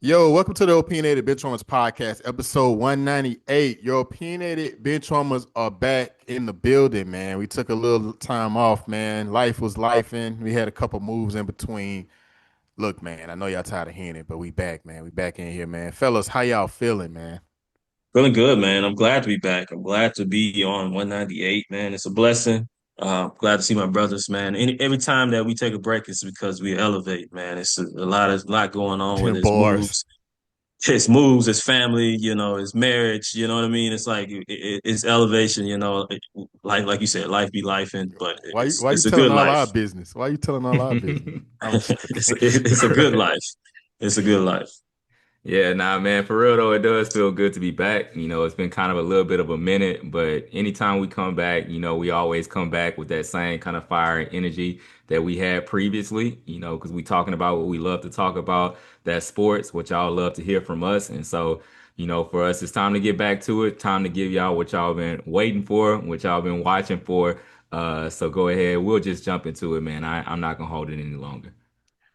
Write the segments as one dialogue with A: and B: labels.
A: Yo, welcome to the Opinionated Benchwarmers Podcast, episode 198. Your Opinionated Benchwarmers are back in the building, man. We took a little time off, man. Life was lifing. We had a couple moves in between. Look, man, I know y'all tired of hearing it, but we back, man. We back in here, man. Fellas, how y'all feeling, man?
B: Feeling good, man. I'm glad to be back. I'm glad to be on 198, man. It's a blessing. Glad to see my brothers, man. Every time that we take a break, it's because we elevate, man. It's a lot going on with his
A: Bars.
B: moves, his family, his marriage. You know what I mean? It's like it's elevation. Like you said, life be life, but
A: Why you
B: it's
A: why you
B: it's a
A: telling
B: good
A: all
B: life.
A: our business? Why you telling all our business? I'm just
B: It's a good life. It's a good life.
C: Yeah, nah, man, for real though, it does feel good to be back. It's been kind of a little bit of a minute, but anytime we come back, we always come back with that same kind of fire and energy that we had previously, because we talking about what we love to talk about, that sports, what y'all love to hear from us. And so, for us, it's time to get back to it, time to give y'all what y'all been waiting for, what y'all been watching for. So go ahead, we'll just jump into it, man. I'm not gonna hold it any longer.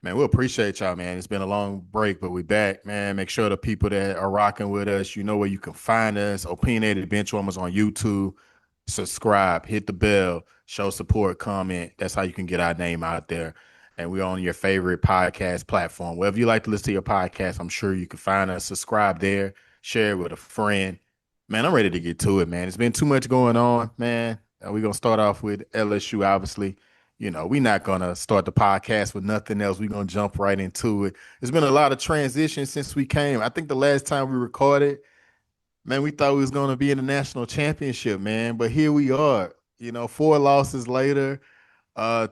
A: Man, we appreciate y'all, man. It's been a long break, but we back, man. Make sure the people that are rocking with us, you know where you can find us. Opinionated Benchwarmers on YouTube. Subscribe, hit the bell, show support, comment. That's how you can get our name out there. And we're on your favorite podcast platform. Wherever you like to listen to your podcast, I'm sure you can find us. Subscribe there, share it with a friend. Man, I'm ready to get to it, man. It's been too much going on, man. We're gonna start off with LSU, obviously. We're not gonna start the podcast with nothing else. We're gonna jump right into it. There's been a lot of transition since we came. I think the last time we recorded, man, we thought we was gonna be in the national championship, man. But here we are. Four losses later,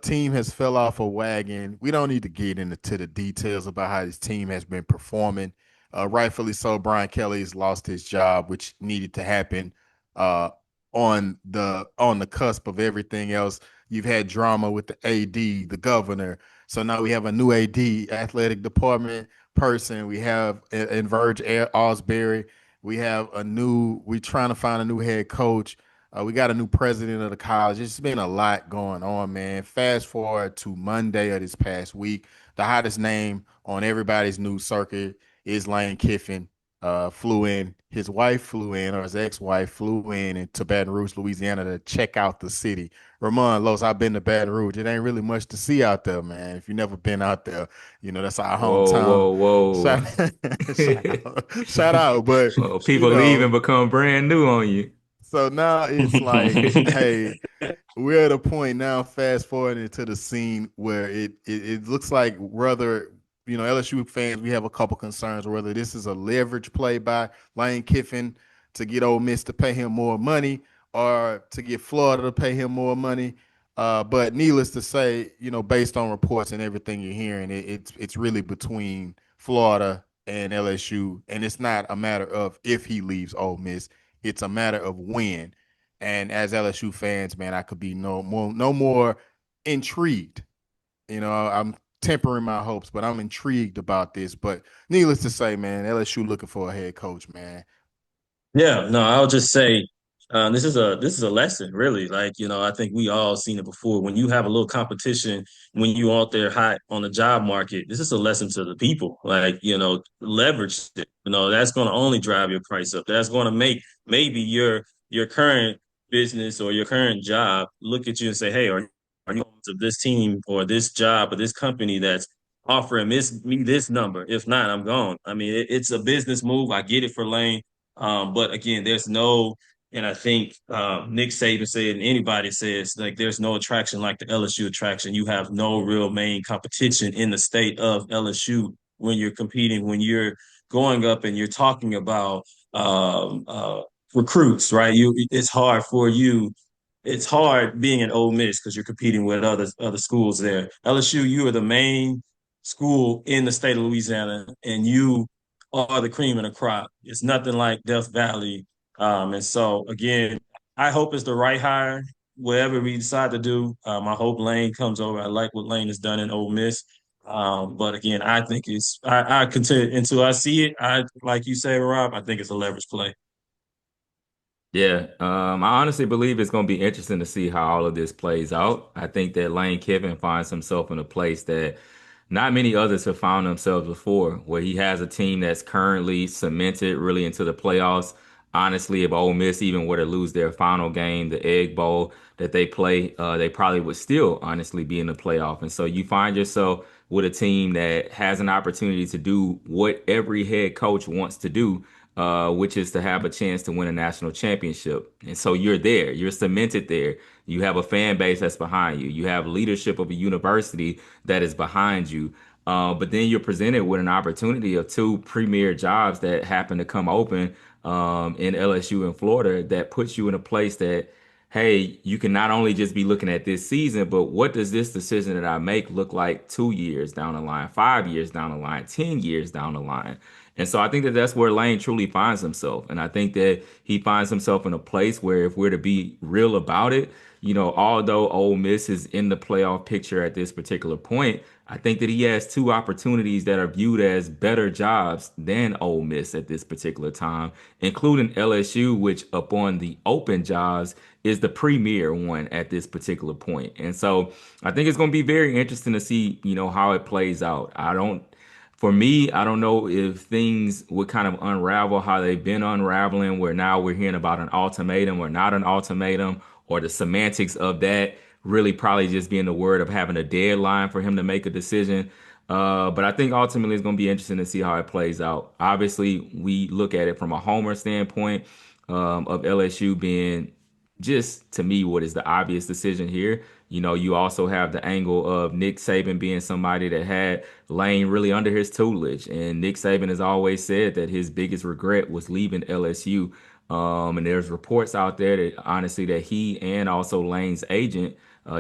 A: team has fell off a wagon. We don't need to get into the details about how this team has been performing. Rightfully so, Brian Kelly's lost his job, which needed to happen uh, on the cusp of everything else. You've had drama with the AD, the governor. So now we have a new AD, athletic department person. We have in Verge Osbury. We're trying to find a new head coach. We got a new president of the college. It's been a lot going on, man. Fast forward to Monday of this past week. The hottest name on everybody's news circuit is Lane Kiffin. Flew in. His wife flew in, or his ex-wife flew in to Baton Rouge, Louisiana, to check out the city. Ramon Los, I've been to Baton Rouge. It ain't really much to see out there, man. If you never been out there, that's our
C: Whoa,
A: hometown.
C: whoa,
A: Shout, shout out. But
C: Well,
A: you
C: people leave
A: know,
C: and become brand new on you.
A: so now it's like, hey, we're at a point now, fast forward into the scene where it looks like whether, LSU fans, we have a couple concerns whether this is a leverage play by Lane Kiffin to get Ole Miss to pay him more money or to get Florida to pay him more money. But needless to say, based on reports and everything you're hearing, it's really between Florida and LSU, and it's not a matter of if he leaves Ole Miss, it's a matter of when. And as LSU fans, man, I could be no more intrigued. I'm tempering my hopes, but I'm intrigued about this. But needless to say, man, LSU looking for a head coach, man.
B: Yeah, no, I'll just say this is a lesson, really. Like, I think we all seen it before. When you have a little competition, when you out there hot on the job market, this is a lesson to the people. Like, leverage it. That's going to only drive your price up. That's going to make maybe your current business or your current job look at you and say, "Hey, are you going to this team or this job or this company that's offering me this number? If not, I'm gone." I mean, it's a business move. I get it for Lane. But again, and I think Nick Saban said, and anybody says, like, there's no attraction like the LSU attraction. You have no real main competition in the state of LSU when you're competing, when you're going up and you're talking about um, uh, recruits, right? It's hard for you. It's hard being an Ole Miss because you're competing with other schools there. LSU, you are the main school in the state of Louisiana, and you are the cream of the crop. It's nothing like Death Valley. And so again, I hope it's the right hire, whatever we decide to do. I hope Lane comes over. I like what Lane has done in Ole Miss. But again, I think I continue until I see it. I like you say, Rob, I think it's a leverage play.
C: Yeah, I honestly believe it's going to be interesting to see how all of this plays out. I think that Lane Kiffin finds himself in a place that not many others have found themselves before, where he has a team that's currently cemented really into the playoffs. Honestly, if Ole Miss even were to lose their final game, the Egg Bowl that they play, they probably would still honestly be in the playoff. And so you find yourself with a team that has an opportunity to do what every head coach wants to do, which is to have a chance to win a national championship. And so you're there, you're cemented there. You have a fan base that's behind you. You have leadership of a university that is behind you. But then you're presented with an opportunity of two premier jobs that happen to come open in LSU and Florida that puts you in a place that, hey, you can not only just be looking at this season, but what does this decision that I make look like 2 years down the line, 5 years down the line, 10 years down the line? And so I think that that's where Lane truly finds himself. And I think that he finds himself in a place where, if we're to be real about it, although Ole Miss is in the playoff picture at this particular point, I think that he has two opportunities that are viewed as better jobs than Ole Miss at this particular time, including LSU, which upon the open jobs is the premier one at this particular point. And so I think it's going to be very interesting to see, how it plays out. For me, I don't know if things would kind of unravel how they've been unraveling, where now we're hearing about an ultimatum or not an ultimatum, or the semantics of that really probably just being the word of having a deadline for him to make a decision. But I think ultimately it's going to be interesting to see how it plays out. Obviously, we look at it from a homer standpoint, of LSU being, just to me, what is the obvious decision here. You also have the angle of Nick Saban being somebody that had Lane really under his tutelage. And Nick Saban has always said that his biggest regret was leaving LSU. And there's reports out there that honestly that he and also Lane's agent,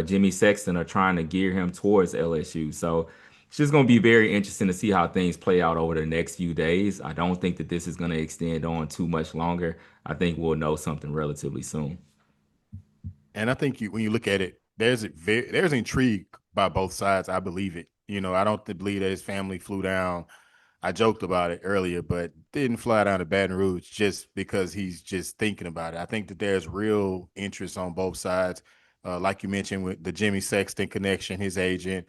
C: Jimmy Sexton, are trying to gear him towards LSU. So it's just going to be very interesting to see how things play out over the next few days. I don't think that this is going to extend on too much longer. I think we'll know something relatively soon.
A: And I think when you look at it, there's intrigue by both sides. I believe it. I don't believe that his family flew down. I joked about it earlier, but didn't fly down to Baton Rouge just because he's just thinking about it. I think that there's real interest on both sides. Like you mentioned with the Jimmy Sexton connection, his agent,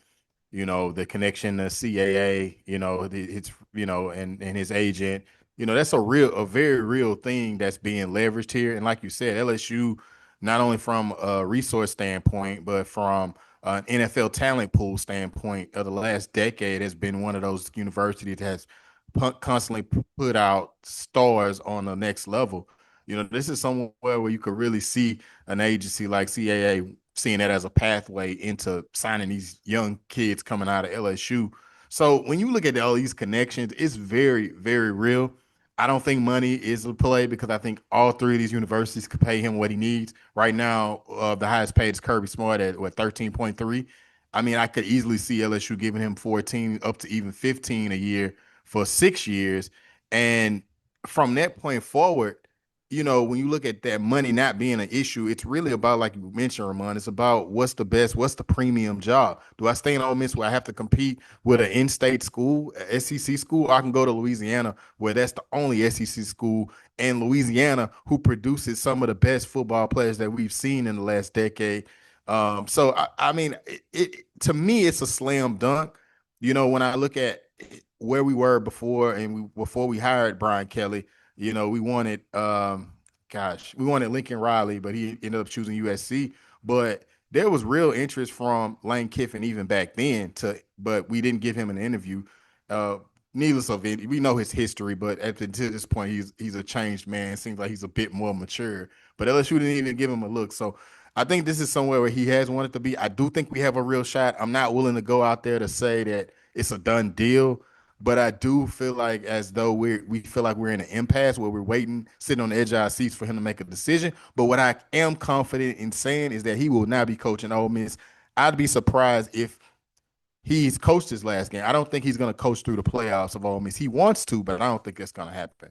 A: the connection to CAA, and his agent, that's a very real thing that's being leveraged here. And like you said, LSU, not only from a resource standpoint, but from an NFL talent pool standpoint of the last decade, has been one of those universities that has constantly put out stars on the next level. This is somewhere where you could really see an agency like CAA seeing that as a pathway into signing these young kids coming out of LSU. So when you look at all these connections, it's very, very real. I don't think money is a play because I think all three of these universities could pay him what he needs. Right now, the highest paid is Kirby Smart at 13.3. I mean, I could easily see LSU giving him 14 up to even 15 a year for 6 years. And from that point forward, when you look at that money not being an issue, it's really about, like you mentioned, Ramon, it's about what's the premium job. Do I stay in Ole Miss where I have to compete with an in-state school, a SEC school, or I can go to Louisiana where that's the only SEC school, and Louisiana, who produces some of the best football players that we've seen in the last decade. So I mean, to me, it's a slam dunk. When I look at where we were before before we hired Brian Kelly, we wanted we wanted Lincoln Riley, but he ended up choosing USC. But there was real interest from Lane Kiffin even back then but we didn't give him an interview. Needless of it, we know his history, but to this point, he's a changed man. Seems like he's a bit more mature. But LSU didn't even give him a look. So I think this is somewhere where he has wanted to be. I do think we have a real shot. I'm not willing to go out there to say that it's a done deal, but I do feel like as though we feel like we're in an impasse where we're waiting, sitting on the edge of our seats for him to make a decision. But what I am confident in saying is that he will not be coaching Ole Miss. I'd be surprised if he's coached his last game. I don't think he's going to coach through the playoffs of Ole Miss. He wants to, but I don't think that's going to happen.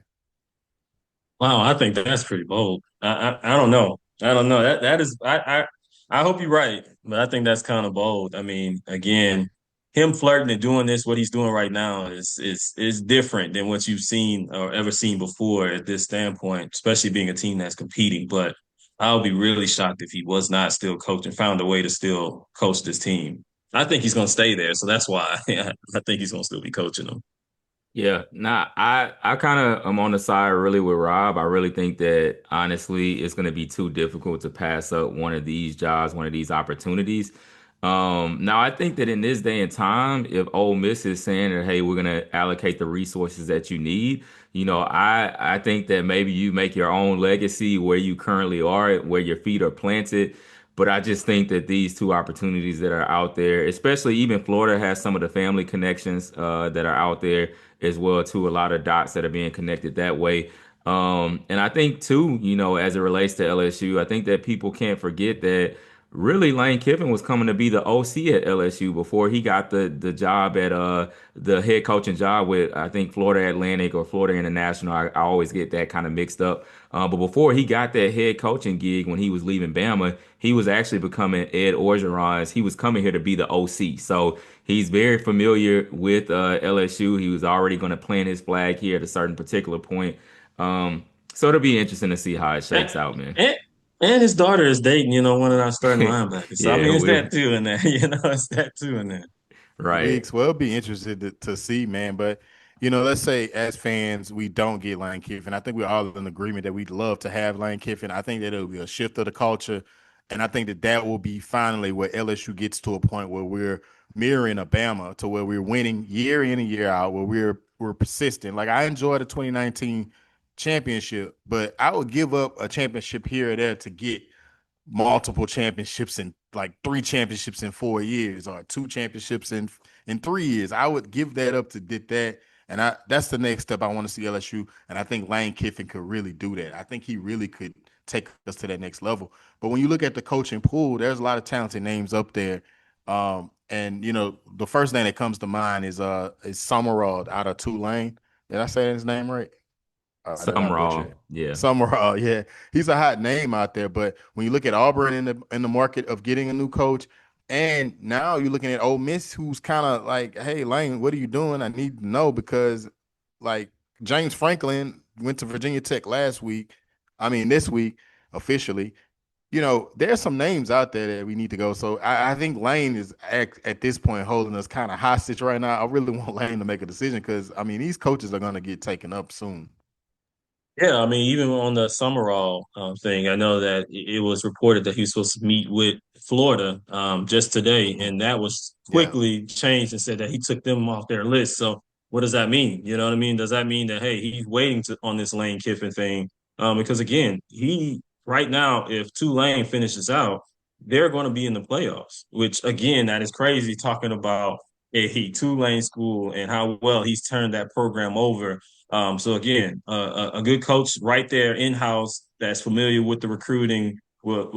B: Wow, I think that's pretty bold. I don't know. I don't know. That is I hope you're right, but I think that's kind of bold. I mean, again, him flirting and doing this, what he's doing right now is different than what you've seen or ever seen before at this standpoint, especially being a team that's competing. But I'll be really shocked if he was not still coaching, found a way to still coach this team. I think he's going to stay there. So that's why I think he's going to still be coaching them.
C: Yeah, nah, I kind of am on the side really with Rob. I really think that honestly, it's going to be too difficult to pass up one of these jobs, one of these opportunities. Now I think that in this day and time, if Ole Miss is saying that, hey, we're going to allocate the resources that you need, I think that maybe you make your own legacy where you currently are, where your feet are planted. But I just think that these two opportunities that are out there, especially even Florida has some of the family connections that are out there as well too. A lot of dots that are being connected that way. And I think too, as it relates to LSU, I think that people can't forget that really Lane Kiffin was coming to be the OC at LSU before he got the job at the head coaching job with I think Florida Atlantic or Florida International. I always get that kind of mixed up. But before he got that head coaching gig when he was leaving Bama, he was actually becoming Ed Orgeron's. He was coming here to be the OC. So he's very familiar with LSU. He was already going to plant his flag here at a certain particular point. So it'll be interesting to see how it
B: And,
C: shakes out, man.
B: and, and his daughter is dating, one of our starting linebackers. So I
C: Yeah,
B: mean, it's
C: we
B: that too in there. It's that too in there.
C: right.
A: Weeks. Well, be interested to see, man. But let's say as fans, we don't get Lane Kiffin. I think we're all in agreement that we'd love to have Lane Kiffin. I think that it'll be a shift of the culture, and I think that that will be finally where LSU gets to a point where we're mirroring Alabama to where we're winning year in and year out, where we're persistent. Like I enjoyed the 2019 championship, but I would give up a championship here or there to get multiple championships and like 3 championships in 4 years or 2 championships in 3 years. I would give that up to did that. And that's the next step I want to see LSU. And I think Lane Kiffin could really do that. I think he really could take us to that next level. But when you look at the coaching pool, there's a lot of talented names up there. And the first name that comes to mind is Summerall out of Tulane. Did I say his name right? Did I butcher
C: Summerall.
A: it?
C: Yeah.
A: Summerall, yeah, he's a hot name out there. But when you look at Auburn in the market of getting a new coach, and now you're looking at Ole Miss, who's kind of like, hey, Lane, what are you doing? I need to know because, like, James Franklin went to Virginia Tech last week. I mean, this week officially. There's some names out there that we need to go. So I think Lane is at this point holding us kind of hostage right now. I really want Lane to make a decision because I mean these coaches are going to get taken up soon.
B: Yeah, I mean, even on the Summerall thing, I know that it was reported that he was supposed to meet with Florida just today, and that was
A: Yeah.
B: quickly changed and said that he took them off their list. So, what does that mean? You know what I mean? Does that mean that hey, he's waiting on this Lane Kiffin thing? Because again, he right now, if Tulane finishes out, they're going to be in the playoffs. Which again, that is crazy talking about a Tulane school and how well he's turned that program over. So again, a good coach right there in house that's familiar with the recruiting, we're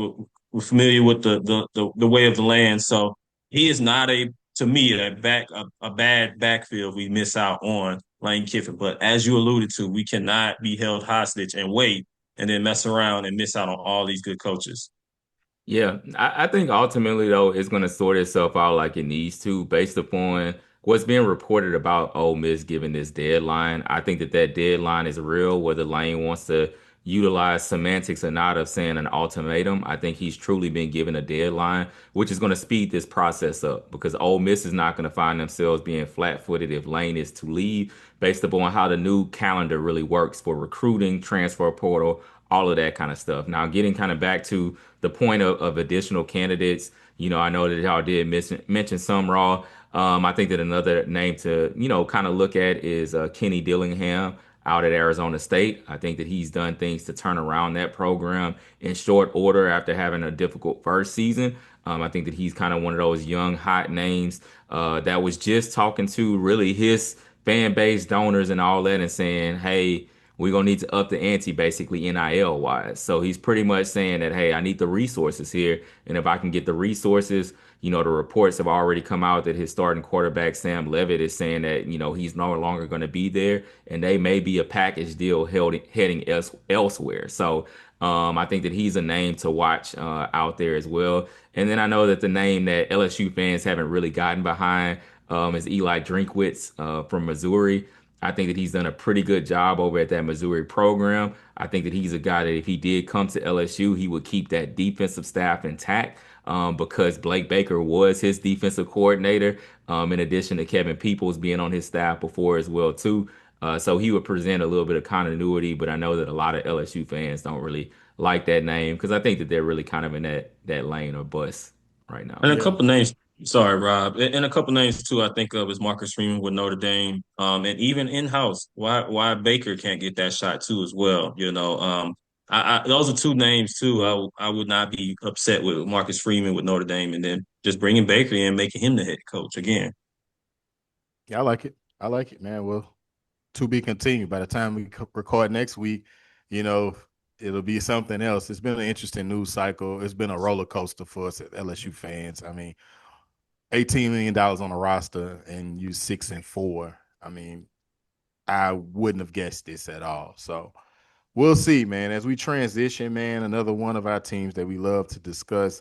B: familiar with the way of the land. So he is not to me a bad backfield we miss out on Lane Kiffin. But as you alluded to, we cannot be held hostage and wait and then mess around and miss out on all these good coaches.
C: Yeah, I think ultimately though it's going to sort itself out like it needs to, based upon what's being reported about Ole Miss given this deadline. I think that that deadline is real, whether Lane wants to utilize semantics or not of saying an ultimatum. I think he's truly been given a deadline, which is going to speed this process up because Ole Miss is not going to find themselves being flat-footed if Lane is to leave, based upon how the new calendar really works for recruiting, transfer portal, all of that kind of stuff. Now, getting kind of back to the point of additional candidates, I know that y'all did mention some raw. I think that another name to, kind of look at is Kenny Dillingham out at Arizona State. I think that he's done things to turn around that program in short order after having a difficult first season. I think that he's kind of one of those young, hot names that was just talking to really his fan base, donors, and all that, and saying, hey, we're gonna need to up the ante basically NIL wise. So he's pretty much saying that, hey, I need the resources here. And if I can get the resources, the reports have already come out that his starting quarterback, Sam Levitt, is saying that, he's no longer going to be there and they may be a package deal heading elsewhere. So I think that he's a name to watch out there as well. And then I know that the name that LSU fans haven't really gotten behind is Eli Drinkwitz from Missouri. I think that he's done a pretty good job over at that Missouri program. I think that he's a guy that if he did come to LSU, he would keep that defensive staff intact because Blake Baker was his defensive coordinator, in addition to Kevin Peoples being on his staff before as well too. So he would present a little bit of continuity, but I know that a lot of LSU fans don't really like that name because I think that they're really kind of in that lane or bust right now.
B: And a
A: Yeah.
B: couple names, sorry, Rob, and a couple names too. I think of is Marcus Freeman with Notre Dame, and even in house, why Baker can't get that shot too as well. Those are two names too. I would not be upset with Marcus Freeman with Notre Dame, and then just bringing Baker in, making him the head coach again.
A: Yeah, I like it. I like it, man. Well, to be continued. By the time we record next week, you know, it'll be something else. It's been an interesting news cycle. It's been a roller coaster for us at LSU fans. I mean, $18 million on the roster and you 6-4. I mean, I wouldn't have guessed this at all. So we'll see, man. As we transition, man, another one of our teams that we love to discuss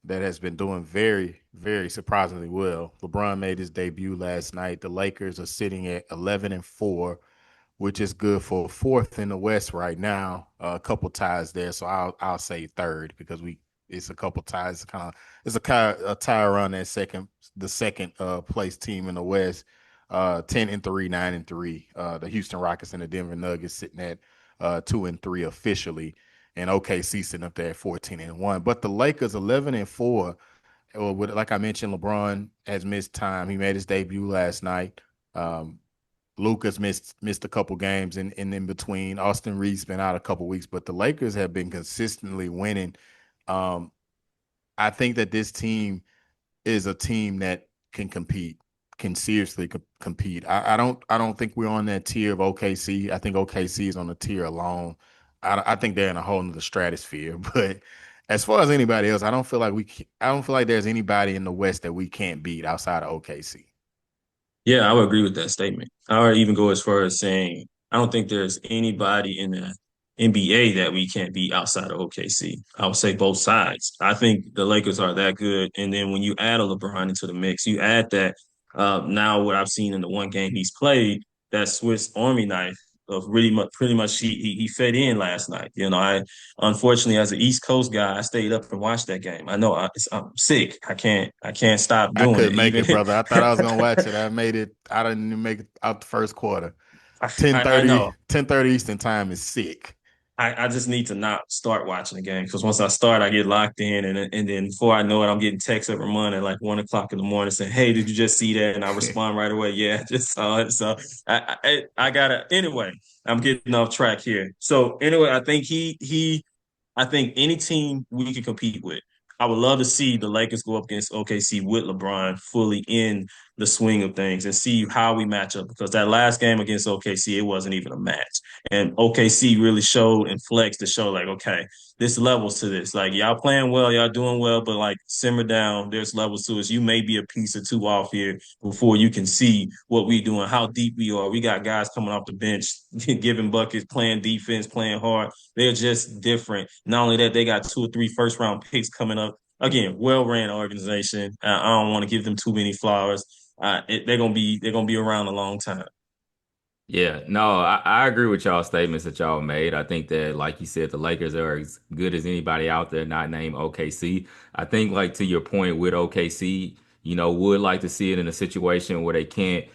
A: that has been doing very, very surprisingly well. LeBron made his debut last night. The Lakers are sitting at 11-4, which is good for fourth in the West right now. A couple ties there, so I'll say third because it's a couple ties. It's a tie around that the second place team in the West. 10-3, 9-3. The Houston Rockets and the Denver Nuggets sitting at 2-3 officially, and OKC sitting up there at 14-1. But the Lakers 11-4. Like I mentioned, LeBron has missed time. He made his debut last night. Luka's missed a couple games in between. Austin Reeves been out a couple weeks, but the Lakers have been consistently winning. Um, I think that this team is a team that can compete, can seriously compete. I don't think we're on that tier of OKC. I think OKC is on the tier alone. I think they're in a whole nother stratosphere. But as far as anybody else, I don't feel like there's anybody in the West that we can't beat outside of OKC.
B: Yeah, I would agree with that statement. I would even go as far as saying I don't think there's anybody in the NBA that we can't beat outside of OKC. I would say both sides. I think the Lakers are that good. And then when you add a LeBron into the mix, you add that now what I've seen in the one game he's played, that Swiss Army knife of really much pretty much he fed in last night. I unfortunately as an East Coast guy, I stayed up and watched that game. I know I'm sick. I can't stop
A: I
B: doing
A: couldn't
B: it.
A: make
B: Even
A: it, brother. I thought I was gonna watch it. I made it. I didn't even make it out the first quarter.
B: I, I know.
A: 10:30 Eastern time is sick.
B: I just need to not start watching the game because once I start, I get locked in, and then before I know it, I'm getting texts every morning at like 1 o'clock in the morning saying, "Hey, did you just see that?" And I respond right away, "Yeah, I just saw it." So I gotta anyway. I'm getting off track here. So anyway, I think any team we can compete with. I would love to see the Lakers go up against OKC with LeBron fully in the swing of things and see how we match up because that last game against OKC, it wasn't even a match. And OKC really showed and flexed to show, like, okay, there's levels to this. Like, y'all playing well, y'all doing well, but like, simmer down. There's levels to it. You may be a piece or two off here before you can see what we doing, how deep we are. We got guys coming off the bench, giving buckets, playing defense, playing hard. They're just different. Not only that, they got 2 or 3 first round picks coming up. Again, well ran organization. I don't want to give them too many flowers. They're gonna be around a long time.
C: Yeah, no, I agree with y'all statements that y'all made. I think that, like you said, the Lakers are as good as anybody out there, not named OKC. I think, like to your point with OKC, would like to see it in a situation where they can't,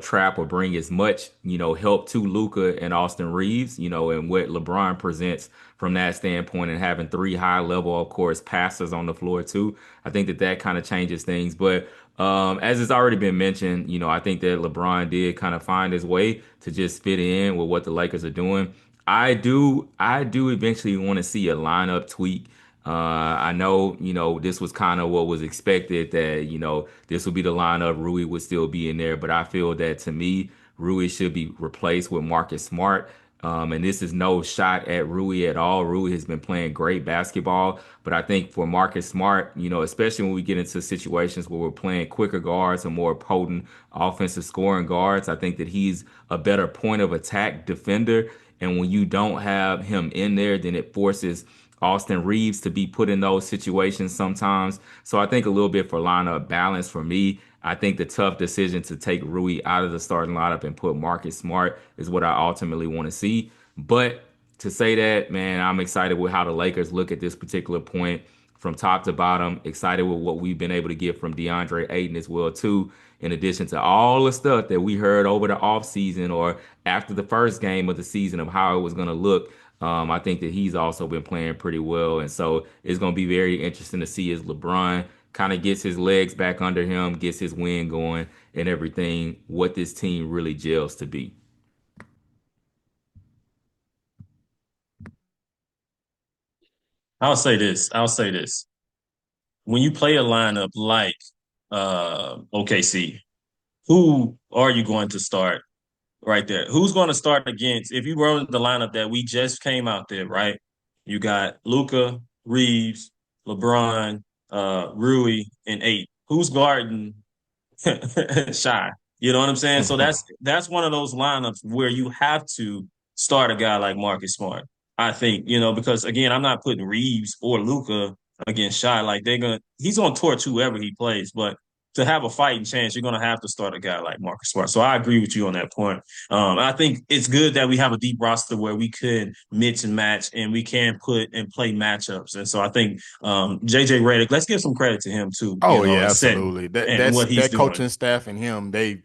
C: trap or bring as much, help to Luka and Austin Reeves, and what LeBron presents from that standpoint and having three high level, of course, passers on the floor too. I think that kind of changes things. But as it's already been mentioned, I think that LeBron did kind of find his way to just fit in with what the Lakers are doing. I do eventually want to see a lineup tweak. I know, this was kind of what was expected that, this would be the lineup. Rui would still be in there, but I feel that to me, Rui should be replaced with Marcus Smart. And this is no shot at Rui at all. Rui has been playing great basketball, but I think for Marcus Smart, especially when we get into situations where we're playing quicker guards or more potent offensive scoring guards, I think that he's a better point of attack defender. And when you don't have him in there, then it forces Austin Reeves to be put in those situations sometimes. So I think a little bit for lineup balance for me, I think the tough decision to take Rui out of the starting lineup and put Marcus Smart is what I ultimately want to see. But to say that, man, I'm excited with how the Lakers look at this particular point from top to bottom. Excited with what we've been able to get from DeAndre Ayton as well too. In addition to all the stuff that we heard over the offseason or after the first game of the season of how it was going to look, I think that he's also been playing pretty well. And so it's going to be very interesting to see as LeBron kind of gets his legs back under him, gets his wind going and everything, what this team really gels to be.
B: I'll say this. I'll say this. When you play a lineup like OKC, who are you going to start right there? Who's going to start against? If you run the lineup that we just came out there, right? You got Luka, Reeves, LeBron, Rui, and eight. Who's guarding Shy? You know what I'm saying? So that's one of those lineups where you have to start a guy like Marcus Smart. I think, because again, I'm not putting Reeves or Luca against Shy. Like he's gonna torch whoever he plays, but to have a fighting chance, you're gonna have to start a guy like Marcus Smart. So I agree with you on that point. I think it's good that we have a deep roster where we could mix and match and we can put and play matchups. And so I think JJ Redick, let's give some credit to him too,
A: Oh yeah,
B: and set
A: absolutely.
B: and what he's
A: That
B: doing.
A: coaching staff and him, they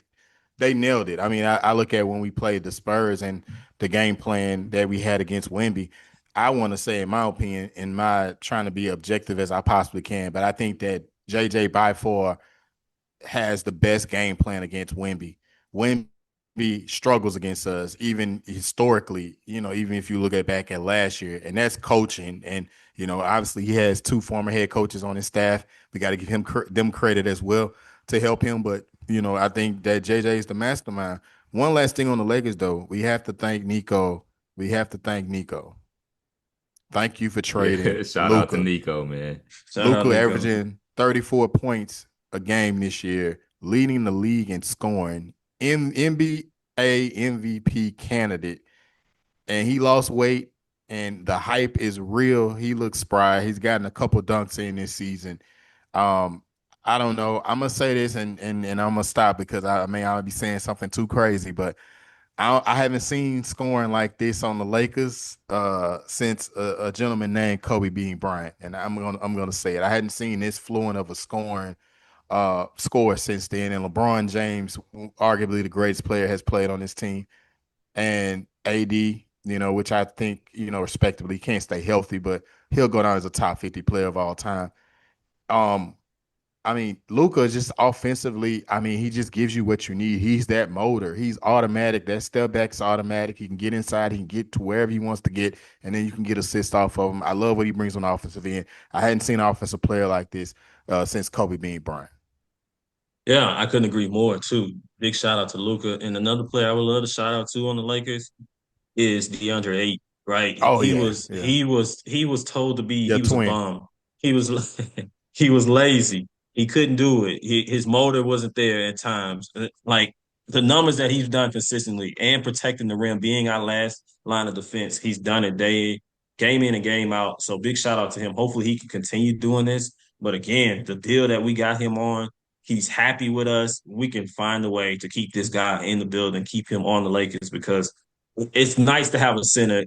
A: nailed it. I mean, I look at when we played the Spurs and the game plan that we had against Wemby. I want to say, in my opinion, in my trying to be objective as I possibly can, but I think that JJ by far has the best game plan against Wemby. Wemby struggles against us, even historically, even if you look at back at last year, and that's coaching. And, obviously he has two former head coaches on his staff. We got to give them credit as well to help him. But, I think that JJ is the mastermind. One last thing on the Lakers, though, we have to thank Nico. We have to thank Nico. Thank you for trading
C: Yeah, shout out to
A: Luka.
C: Nico, man.
B: Shout out
A: Luka
B: Nico.
A: averaging 34 points a game this year, leading the league in scoring, NBA MVP candidate, and he lost weight, and the hype is real. He looks spry. He's gotten a couple dunks in this season. Um, I don't know. I'm gonna say this, and I'm gonna stop because I'll be saying something too crazy, but I haven't seen scoring like this on the Lakers since a gentleman named Kobe Bean Bryant, and I'm gonna say it. I hadn't seen this fluent of a score since then. And LeBron James, arguably the greatest player, has played on this team, and AD, which I think respectively can't stay healthy, but he'll go down as a top 50 player of all time. Um, I mean, Luka just offensively, I mean, he just gives you what you need. He's that motor. He's automatic. That step back's automatic. He can get inside. He can get to wherever he wants to get, and then you can get assists off of him. I love what he brings on the offensive end. I hadn't seen an offensive player like this since Kobe Bean Bryant.
B: Yeah, I couldn't agree more too. Big shout out to Luca. And another player I would love to shout out to on the Lakers is DeAndre Ayton, right?
A: Oh
B: He
A: yeah,
B: was
A: yeah,
B: he was he was told to be
A: yeah.
B: he was a
A: Twin.
B: bum. He was he was lazy. He couldn't do it. His motor wasn't there at times. Like the numbers that he's done consistently and protecting the rim, being our last line of defense, he's done it game in and game out. So big shout out to him. Hopefully he can continue doing this. But again, the deal that we got him on, he's happy with us. We can find a way to keep this guy in the building, keep him on the Lakers because it's nice to have a center.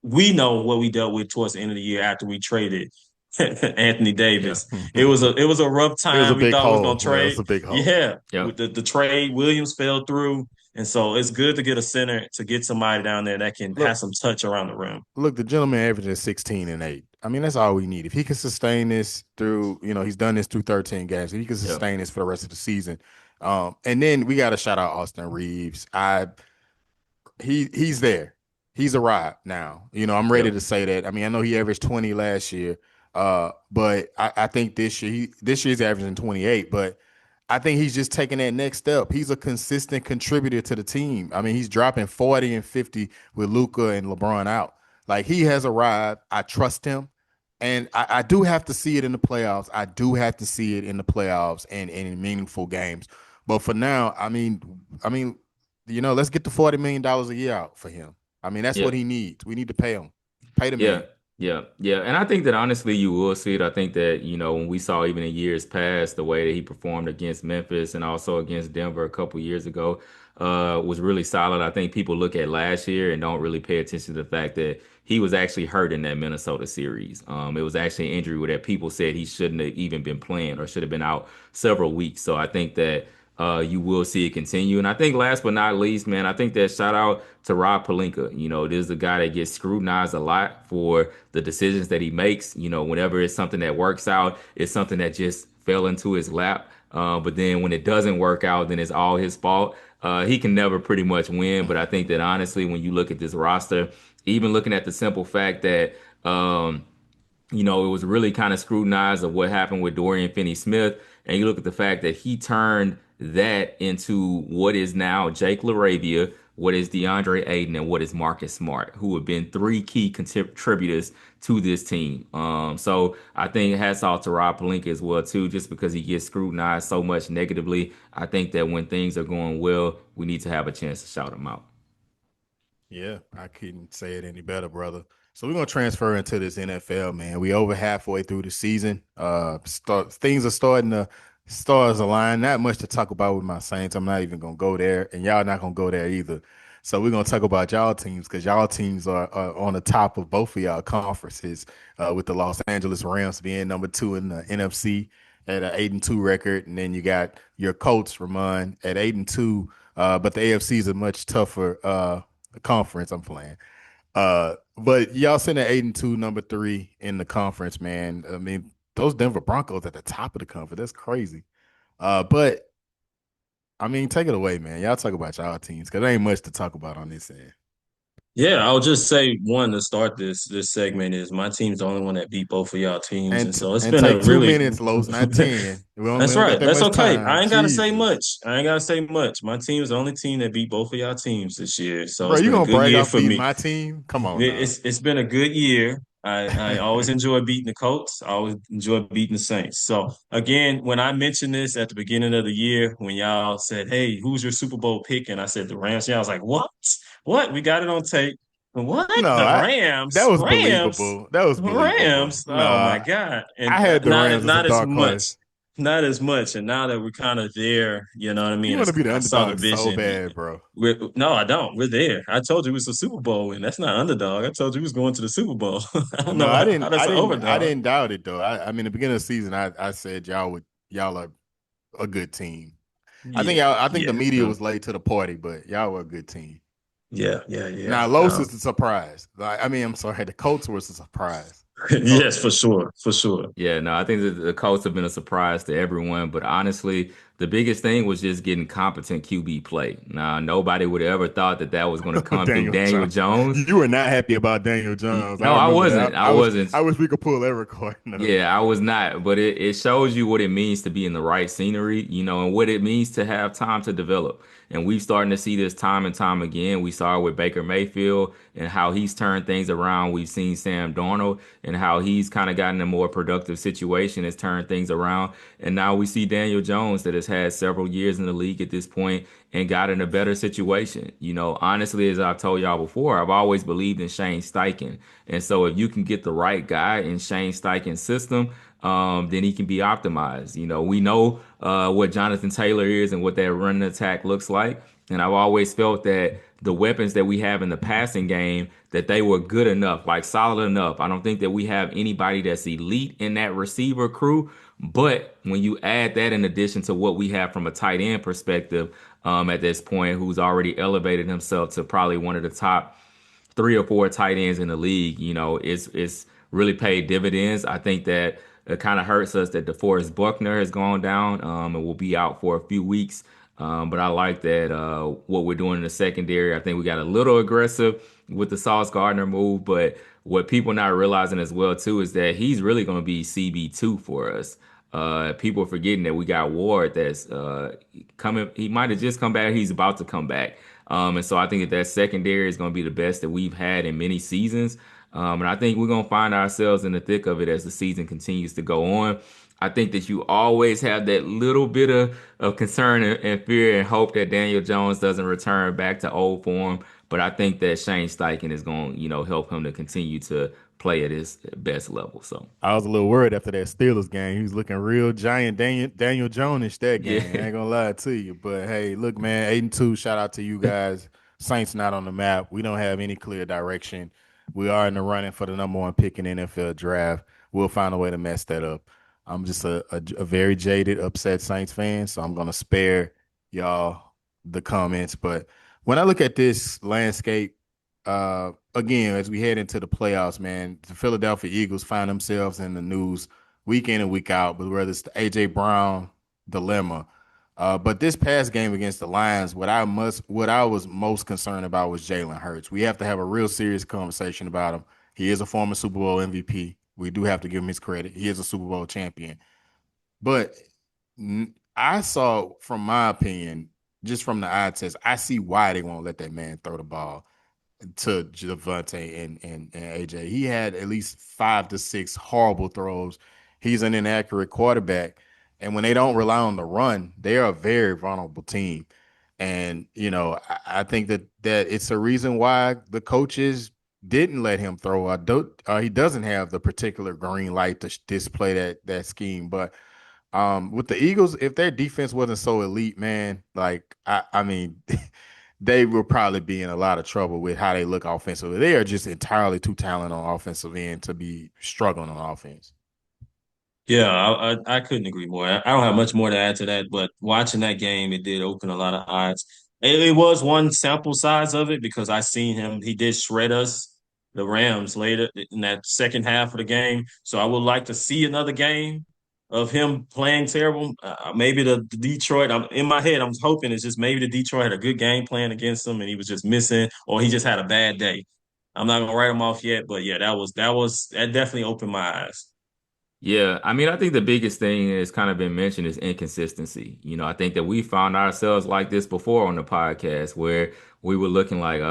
B: We know what we dealt with towards the end of the year after we traded Anthony
C: Yeah.
B: Davis. It was a rough
A: It was a
B: time. We
A: big
B: thought we was
A: hole.
B: gonna
A: Yeah, it
B: trade.
A: was a big hole.
B: Yeah,
C: Yeah.
B: with the trade, Williams fell through, and so it's good to get a center to get somebody down there that can have
A: Look,
B: some touch around the rim.
A: look, the gentleman averaging 16 and 8. I mean, that's all we need. If he can sustain this through, he's done this through 13 games. If he can
C: Yeah.
A: sustain this for the rest of the season. And then we got to shout out Austin Reeves. He's there. He's arrived now. I'm ready
C: Yeah.
A: to say that. I mean, I know he averaged 20 last year. But I think this year he's averaging 28, but I think he's just taking that next step. He's a consistent contributor to the team. I mean, he's dropping 40 and 50 with Luka and LeBron out. Like he has arrived. I trust him. And I do have to see it in the playoffs. I do have to see it in the playoffs and in meaningful games. But for now, let's get the $40 million a year out for him. I mean, that's
C: Yeah.
A: what he needs. We need to pay him. Pay the
C: Yeah.
A: man.
C: Yeah, yeah, and I think that honestly you will see it. I think that, when we saw even in years past the way that he performed against Memphis and also against Denver a couple years ago was really solid. I think people look at last year and don't really pay attention to the fact that he was actually hurt in that Minnesota series. It was actually an injury that people said he shouldn't have even been playing or should have been out several weeks. So I think that you will see it continue. And I think last but not least, man, I think that shout out to Rob Pelinka. This is a guy that gets scrutinized a lot for the decisions that he makes. Whenever it's something that works out, it's something that just fell into his lap. But then when it doesn't work out, then it's all his fault. He can never pretty much win. But I think that honestly, when you look at this roster, even looking at the simple fact that it was really kind of scrutinized of what happened with Dorian Finney-Smith. And you look at the fact that he turned that into what is now Jake LaRavia, what is DeAndre Ayton, and what is Marcus Smart, who have been three key contributors to this team. So I think hats off to Rob Pelinka as well too, just because he gets scrutinized so much negatively. I think that when things are going well, we need to have a chance to shout him out.
A: Yeah, I couldn't say it any better, brother. So we're gonna transfer into this NFL, man. We over halfway through the season. Things are starting to stars align. Not much to talk about with my Saints. I'm not even gonna go there, and y'all not gonna go there either. So we're gonna talk about y'all teams because y'all teams are on the top of both of y'all conferences, with the Los Angeles Rams being number two in the NFC at an 8-2 record, and then you got your Colts, Ramon, at 8-2. But the AFC is a much tougher conference I'm playing. But y'all sitting at 8-2, number three in the conference, man. I mean, those Denver Broncos at the top of the conference. That's crazy. But I mean, take it away, man. Y'all talk about y'all teams because there ain't much to talk about on this end.
B: Yeah, I'll just say one to start this segment is my team's the only one that beat both of y'all teams, and so it's
A: And
B: been a
A: take two
B: really
A: minutes, Los, not 10. We
B: That's
A: don't got
B: right.
A: that
B: That's
A: much
B: okay.
A: time.
B: I ain't gotta say
A: Jesus.
B: much. I ain't gotta say much. My team is the only team that beat both of y'all teams this year, so
A: Bro,
B: it's
A: you
B: been a
A: gonna
B: good
A: brag
B: year
A: off
B: for
A: beating
B: me.
A: my team? Come on now.
B: It's been a good year. I always enjoy beating the Colts. I always enjoy beating the Saints. So again, when I mentioned this at the beginning of the year, when y'all said, "Hey, who's your Super Bowl pick?" and I said the Rams, yeah, I was like, "What? What? We got it on tape. What?
A: No,
B: The
A: that
B: Rams?
A: was
B: Rams?
A: believable. That was believable.
B: Rams? Oh my
A: Nah,
B: God!" And
A: I had the Rams as a
B: not as
A: dark
B: much.
A: horse.
B: Not as much. And now that we're kind of there, you know what I
A: You
B: mean?
A: want to be the
B: I saw the
A: underdog so
B: vision.
A: bad, bro.
B: No, I don't. We're there. I told you it was a Super Bowl win. That's not underdog. I told you we was going to the Super Bowl. I don't
A: No,
B: know
A: I
B: how
A: didn't.
B: that's
A: I
B: an
A: didn't. I
B: overdog.
A: didn't doubt it though. I mean, the beginning of the season, I said y'all are a good team.
B: Yeah,
A: I think the
B: yeah,
A: media was late to the party, but y'all were a good team.
B: yeah.
A: Now, Los is a surprise. I mean, I'm sorry, the Colts was a surprise. So
B: Yes, for sure, for sure.
C: Yeah, no, I think that the Colts have been a surprise to everyone, but honestly, the biggest thing was just getting competent QB play. Now, nobody would have ever thought that that was going to come through
A: Daniel
C: Daniel
A: Jones,
C: Jones.
A: you were not happy about Daniel Jones.
C: No,
A: I
C: I
A: remember
C: wasn't.
A: that.
C: I wasn't.
A: I wish we could pull that recording up.
C: Yeah, I was not, but it shows you what it means to be in the right scenery, and what it means to have time to develop. And we've starting to see this time and time again. We saw it with Baker Mayfield and how he's turned things around. We've seen Sam Darnold and how he's kind of gotten a more productive situation, has turned things around. And now we see Daniel Jones that has had several years in the league at this point and got in a better situation. Honestly, as I've told y'all before, I've always believed in Shane Steichen. And so if you can get the right guy in Shane Steichen's system, then he can be optimized. We know what Jonathan Taylor is and what that running attack looks like. And I've always felt that the weapons that we have in the passing game, that they were good enough, like solid enough. I don't think that we have anybody that's elite in that receiver crew. But when you add that in addition to what we have from a tight end perspective, at this point, who's already elevated himself to probably one of the top three or four tight ends in the league, it's really paid dividends. I think that it kind of hurts us that DeForest Buckner has gone down, and will be out for a few weeks. But I like that what we're doing in the secondary. I think we got a little aggressive with the Sauce Gardner move, but what people not realizing as well too is that he's really going to be CB2 for us. People are forgetting that we got Ward that's coming. He might have just come back. He's about to come back. And so I think that secondary is going to be the best that we've had in many seasons. And I think we're going to find ourselves in the thick of it as the season continues to go on. I think that you always have that little bit of concern and fear and hope that Daniel Jones doesn't return back to old form. But I think that Shane Steichen is going to, help him to continue to play at his best level. So,
A: I was a little worried after that Steelers game. He was looking real giant Daniel Jones that game. I
C: yeah.
A: ain't gonna lie to you. But hey, look, man, 8-2. Shout out to you guys. Saints not on the map. We don't have any clear direction. We are in the running for the number one pick in the NFL draft. We'll find a way to mess that up. I'm just a very jaded, upset Saints fan, so I'm gonna spare y'all the comments. But when I look at this landscape, again, as we head into the playoffs, man, the Philadelphia Eagles find themselves in the news week in and week out, but whether it's the AJ Brown dilemma. But this past game against the Lions, what I was most concerned about was Jalen Hurts. We have to have a real serious conversation about him. He is a former Super Bowl MVP. We do have to give him his credit. He is a Super Bowl champion. But I saw, from my opinion, just from the eye test, I see why they won't let that man throw the ball to Javonte and AJ. He had at least 5 to 6 horrible throws. He's an inaccurate quarterback. And when they don't rely on the run, they are a very vulnerable team. And, I think that it's a reason why the coaches didn't let him throw. He doesn't have the particular green light to display that scheme. But with the Eagles, if their defense wasn't so elite, man, like I mean, they will probably be in a lot of trouble with how they look offensively. They are just entirely too talented on offensive end to be struggling on offense.
B: Yeah, I couldn't agree more. I don't have much more to add to that, but watching that game, it did open a lot of eyes. It was one sample size of it because I seen him. He did shred us, the Rams, later in that second half of the game. So I would like to see another game of him playing terrible. Maybe the Detroit. I'm in my head. I'm hoping it's just maybe the Detroit had a good game plan against him, and he was just missing, or he just had a bad day. I'm not gonna write him off yet, but yeah, that definitely opened my eyes.
C: Yeah, I mean, I think the biggest thing that's kind of been mentioned is inconsistency. I think that we found ourselves like this before on the podcast where we were looking like,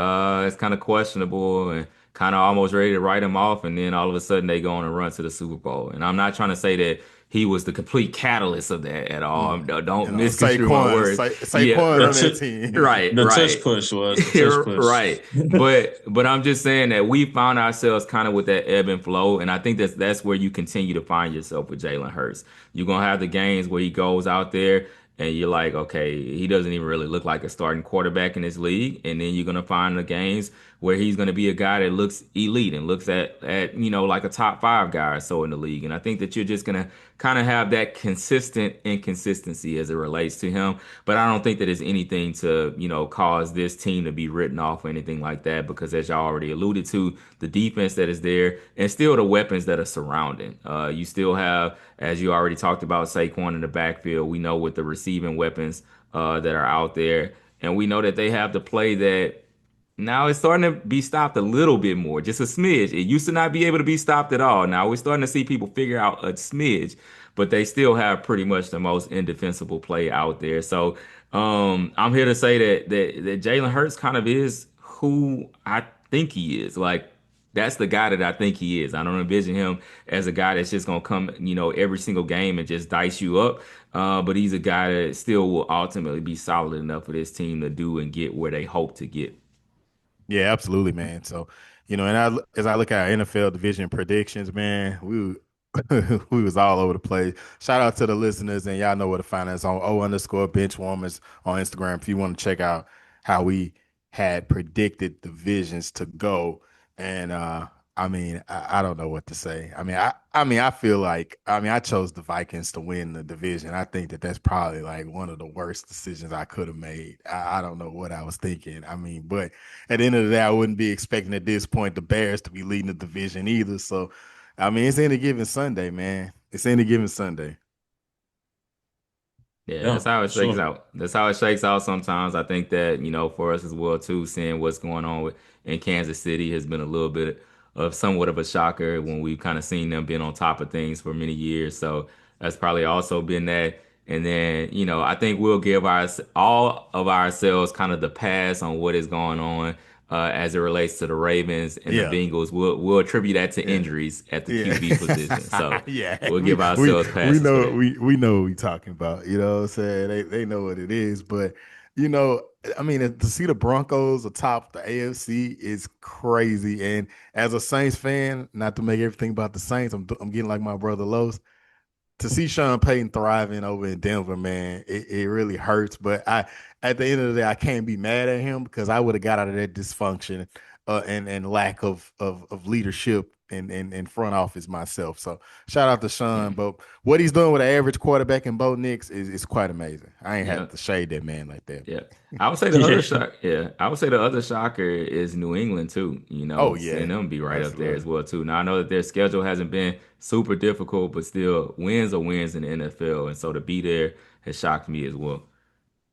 C: it's kind of questionable and kind of almost ready to write him off. And then all of a sudden they go on a run to the Super Bowl. And I'm not trying to say that he was the complete catalyst of that at all. Don't misconstrue my words. Yeah,
A: Saquon on that team.
C: right,
B: The tush
C: right.
B: push was the tush push.
C: Right. But I'm just saying that we found ourselves kind of with that ebb and flow. And I think that's where you continue to find yourself with Jalen Hurts. You're gonna have the games where he goes out there and you're like, okay, he doesn't even really look like a starting quarterback in this league. And then you're gonna find the games where he's gonna be a guy that looks elite and looks at like a top 5 guy or so in the league. And I think that you're just gonna kind of have that consistent inconsistency as it relates to him. But I don't think that it's anything to, cause this team to be written off or anything like that, because as y'all already alluded to, the defense that is there and still the weapons that are surrounding. You still have, as you already talked about, Saquon in the backfield. We know with the receiving weapons that are out there, and we know that they have the play that now it's starting to be stopped a little bit more, just a smidge. It used to not be able to be stopped at all. Now we're starting to see people figure out a smidge, but they still have pretty much the most indefensible play out there. So I'm here to say that Jalen Hurts kind of is who I think he is. Like that's the guy that I think he is. I don't envision him as a guy that's just gonna come, every single game and just dice you up. But he's a guy that still will ultimately be solid enough for this team to do and get where they hope to get.
A: Yeah, absolutely, man. So, as I look at our NFL division predictions, man, we was all over the place. Shout out to the listeners, and y'all know where to find us on O_benchwarmers on Instagram if you want to check out how we had predicted the divisions to go. And I mean, I don't know what to say. I feel like I chose the Vikings to win the division. I think that's probably like one of the worst decisions I could have made. I don't know what I was thinking. But at the end of the day, I wouldn't be expecting at this point the Bears to be leading the division either. So, it's any given Sunday, man. It's any given Sunday.
C: Yeah,
B: Yeah,
C: that's how it shakes
B: sure.
C: out. That's how it shakes out sometimes. I think that, for us as well too, seeing what's going on in Kansas City has been a little bit of somewhat of a shocker when we've kind of seen them being on top of things for many years. So that's probably also been that. And then, I think we'll give all of ourselves kind of the pass on what is going on as it relates to the Ravens and the
A: Yeah.
C: Bengals. We'll attribute that to
A: Yeah.
C: injuries at the
A: Yeah.
C: QB position. So
A: Yeah.
C: we'll
A: We
C: give
A: we
C: ourselves
A: we
C: passes for
A: know
C: that.
A: we know what we talking about. You know what I'm saying? They know what it is. But You know, I mean, to see the Broncos atop the AFC is crazy. And as a Saints fan, not to make everything about the Saints, I'm getting like my brother Los. To see Sean Payton thriving over in Denver, man, it really hurts. But at the end of the day, I can't be mad at him because I would have got out of that dysfunction and lack of leadership in front office myself. So shout out to Sean.
C: Yeah.
A: But what he's doing with an average quarterback in Bo Nix is quite amazing. I ain't
C: Yeah.
A: had to shade that man like that.
C: Yeah. I would say the other
B: Yeah.
C: shock, yeah, I would say the other shocker is New England too.
A: Oh
C: Seeing
A: yeah,
C: them be right up there
A: absolutely.
C: as well too. Now I know that their schedule hasn't been super difficult, but still wins are wins in the NFL, and so to be there has shocked me as well.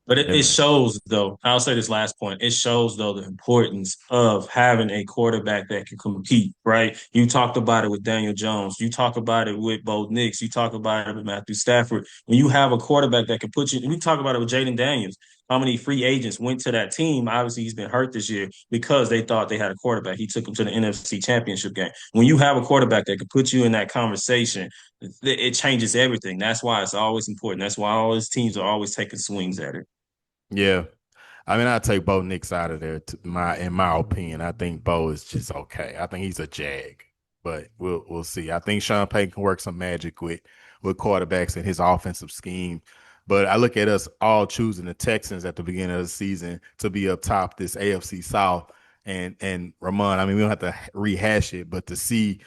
B: But
A: Yeah,
B: it
A: man.
B: shows, though, I'll say this last point. It shows, though, the importance of having a quarterback that can compete, right? You talked about it with Daniel Jones. You talk about it with Bo Nix. You talk about it with Matthew Stafford. When you have a quarterback that can put you, we talk about it with Jaden Daniels. How many free agents went to that team? Obviously, he's been hurt this year because they thought they had a quarterback. He took them to the NFC Championship game. When you have a quarterback that can put you in that conversation, it changes everything. That's why it's always important. That's why all his teams are always taking swings at it.
A: Yeah. I mean, I take Bo Nix out of there. In my opinion, I think Bo is just okay. I think he's a jag, but we'll see. I think Sean Payton can work some magic with quarterbacks and his offensive scheme. But I look at us all choosing the Texans at the beginning of the season to be up top this AFC South. And Ramon, I mean, we don't have to rehash it, but to see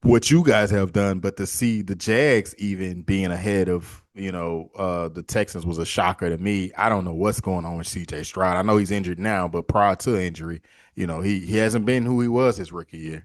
A: what you guys have done, but to see the Jags even being ahead of, the Texans was a shocker to me. I don't know what's going on with CJ Stroud. I know he's injured now, but prior to injury, he hasn't been who he was his rookie year.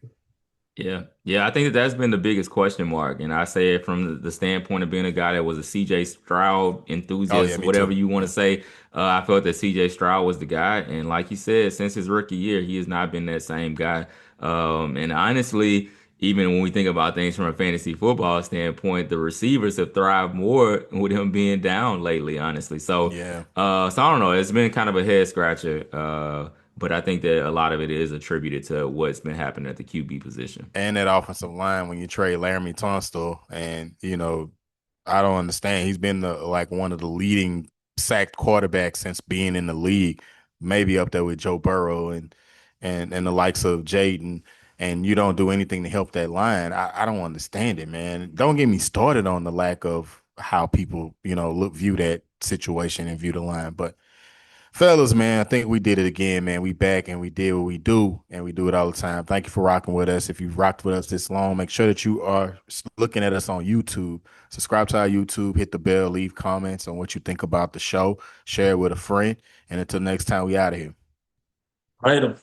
C: Yeah, yeah, I think that that's been the biggest question mark, and I say it from the standpoint of being a guy that was a CJ Stroud
A: Oh yeah,
C: enthusiast,
A: me
C: whatever
A: too.
C: you want to
A: Yeah.
C: say. I felt that CJ Stroud was the guy, and like you said, since his rookie year, he has not been that same guy. And honestly, even when we think about things from a fantasy football standpoint, the receivers have thrived more with him being down lately, honestly.
A: Yeah.
C: So I don't know. It's been kind of a head scratcher. But I think that a lot of it is attributed to what's been happening at the QB position.
A: And that offensive line when you trade Laramie Tunstall, and I don't understand. He's been like one of the leading sacked quarterbacks since being in the league, maybe up there with Joe Burrow and the likes of Jaden. And you don't do anything to help that line. I don't understand it, man. Don't get me started on the lack of how people, view that situation and view the line. But fellas, man, I think we did it again, man. We back and we did what we do, and we do it all the time. Thank you for rocking with us. If you've rocked with us this long, make sure that you are looking at us on YouTube. Subscribe to our YouTube, hit the bell, leave comments on what you think about the show, share it with a friend. And until next time, we out of here.
B: Later.